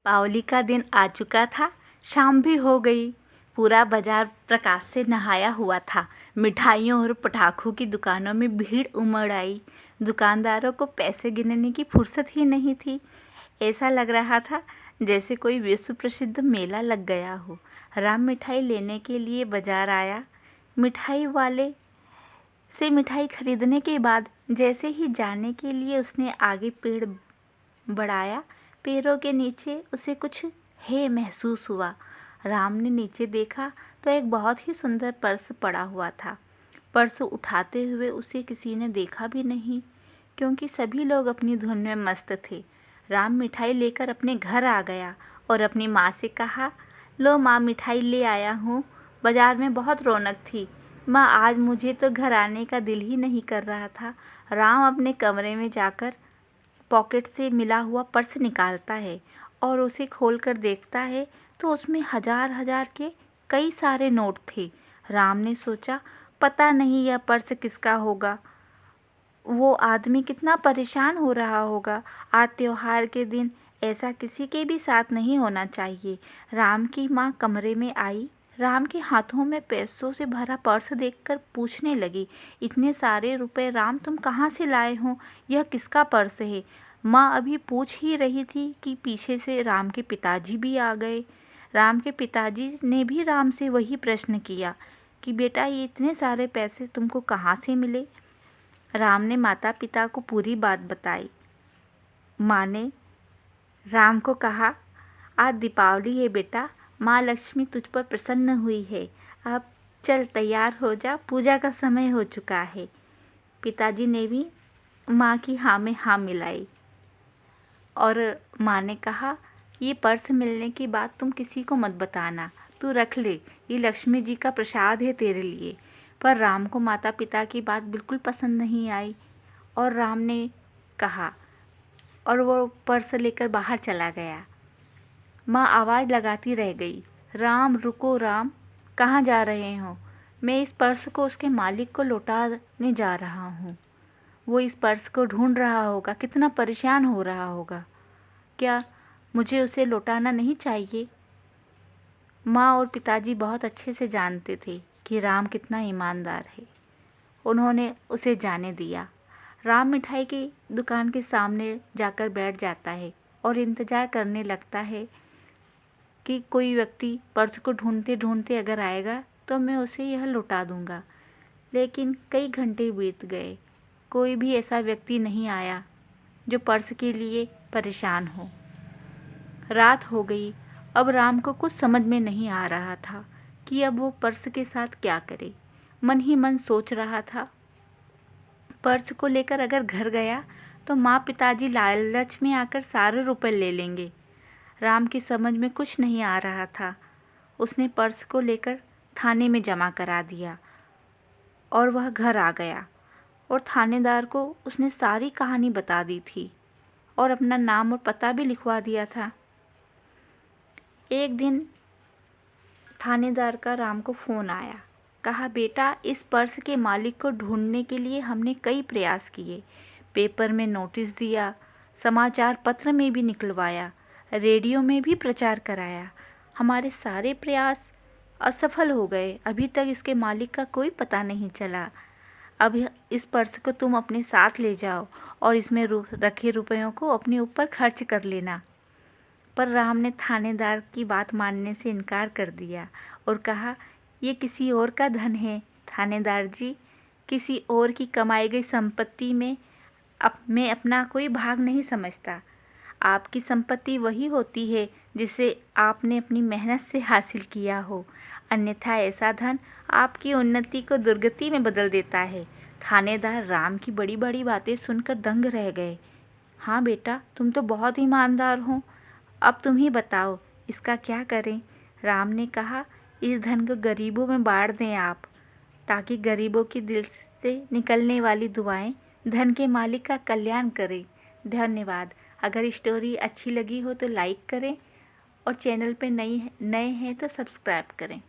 दीपावली का दिन आ चुका था। शाम भी हो गई। पूरा बाजार प्रकाश से नहाया हुआ था। मिठाइयों और पटाखों की दुकानों में भीड़ उमड़ आई। दुकानदारों को पैसे गिनने की फुर्सत ही नहीं थी। ऐसा लग रहा था जैसे कोई विश्व प्रसिद्ध मेला लग गया हो। राम मिठाई लेने के लिए बाजार आया। मिठाई वाले से मिठाई खरीदने के बाद जैसे ही जाने के लिए उसने आगे पेड़ बढ़ाया, पैरों के नीचे उसे कुछ है महसूस हुआ। राम ने नीचे देखा तो एक बहुत ही सुंदर पर्स पड़ा हुआ था। पर्स उठाते हुए उसे किसी ने देखा भी नहीं, क्योंकि सभी लोग अपनी धुन में मस्त थे। राम मिठाई लेकर अपने घर आ गया और अपनी माँ से कहा, लो माँ, मिठाई ले आया हूँ। बाजार में बहुत रौनक थी माँ, आज मुझे तो घर आने का दिल ही नहीं कर रहा था। राम अपने कमरे में जाकर पॉकेट से मिला हुआ पर्स निकालता है और उसे खोलकर देखता है तो उसमें हजार हजार के कई सारे नोट थे। राम ने सोचा, पता नहीं यह पर्स किसका होगा। वो आदमी कितना परेशान हो रहा होगा। आज त्योहार के दिन ऐसा किसी के भी साथ नहीं होना चाहिए। राम की माँ कमरे में आई। राम के हाथों में पैसों से भरा पर्स देखकर पूछने लगी, इतने सारे रुपए राम तुम कहाँ से लाए हो? यह किसका पर्स है? माँ अभी पूछ ही रही थी कि पीछे से राम के पिताजी भी आ गए। राम के पिताजी ने भी राम से वही प्रश्न किया कि बेटा, ये इतने सारे पैसे तुमको कहाँ से मिले? राम ने माता पिता को पूरी बात बताई। माँ ने राम को कहा, आज दीपावली है बेटा, माँ लक्ष्मी तुझ पर प्रसन्न हुई है। अब चल तैयार हो जा, पूजा का समय हो चुका है। पिताजी ने भी माँ की हाँ में हाँ मिलाई और माँ ने कहा, ये पर्स मिलने की बात तुम किसी को मत बताना, तू रख ले, ये लक्ष्मी जी का प्रसाद है तेरे लिए। पर राम को माता पिता की बात बिल्कुल पसंद नहीं आई और राम ने कहा और वो पर्स लेकर बाहर चला गया। माँ आवाज़ लगाती रह गई, राम रुको राम, कहाँ जा रहे हो? मैं इस पर्स को उसके मालिक को लौटाने जा रहा हूँ। वो इस पर्स को ढूंढ रहा होगा, कितना परेशान हो रहा होगा। क्या मुझे उसे लौटाना नहीं चाहिए? माँ और पिताजी बहुत अच्छे से जानते थे कि राम कितना ईमानदार है। उन्होंने उसे जाने दिया। राम मिठाई की दुकान के सामने जाकर बैठ जाता है और इंतज़ार करने लगता है कि कोई व्यक्ति पर्स को ढूंढते ढूंढते अगर आएगा तो मैं उसे यह लौटा दूंगा। लेकिन कई घंटे बीत गए, कोई भी ऐसा व्यक्ति नहीं आया जो पर्स के लिए परेशान हो। रात हो गई। अब राम को कुछ समझ में नहीं आ रहा था कि अब वो पर्स के साथ क्या करे। मन ही मन सोच रहा था, पर्स को लेकर अगर घर गया तो माँ पिताजी लालच में आकर सारे रुपए ले लेंगे। राम की समझ में कुछ नहीं आ रहा था। उसने पर्स को लेकर थाने में जमा करा दिया और वह घर आ गया और थानेदार को उसने सारी कहानी बता दी थी और अपना नाम और पता भी लिखवा दिया था। एक दिन थानेदार का राम को फ़ोन आया। कहा, बेटा, इस पर्स के मालिक को ढूंढने के लिए हमने कई प्रयास किए, पेपर में नोटिस दिया, समाचार पत्र में भी निकलवाया, रेडियो में भी प्रचार कराया। हमारे सारे प्रयास असफल हो गए। अभी तक इसके मालिक का कोई पता नहीं चला। अब इस पर्स को तुम अपने साथ ले जाओ और इसमें रखे रुपयों को अपने ऊपर खर्च कर लेना। पर राम ने थानेदार की बात मानने से इनकार कर दिया और कहा, ये किसी और का धन है थानेदार जी, किसी और की कमाई गई संपत्ति में मैं अपना कोई भाग नहीं समझता। आपकी संपत्ति वही होती है जिसे आपने अपनी मेहनत से हासिल किया हो, अन्यथा ऐसा धन आपकी उन्नति को दुर्गति में बदल देता है। थानेदार राम की बड़ी बड़ी बातें सुनकर दंग रह गए। हाँ बेटा, तुम तो बहुत ईमानदार हो, अब तुम ही बताओ इसका क्या करें? राम ने कहा, इस धन को गरीबों में बांट दें आप, ताकि गरीबों की दिल से निकलने वाली दुआएं धन के मालिक का कल्याण करें। धन्यवाद। अगर स्टोरी अच्छी लगी हो तो लाइक करें और चैनल पे नए हैं तो सब्सक्राइब करें।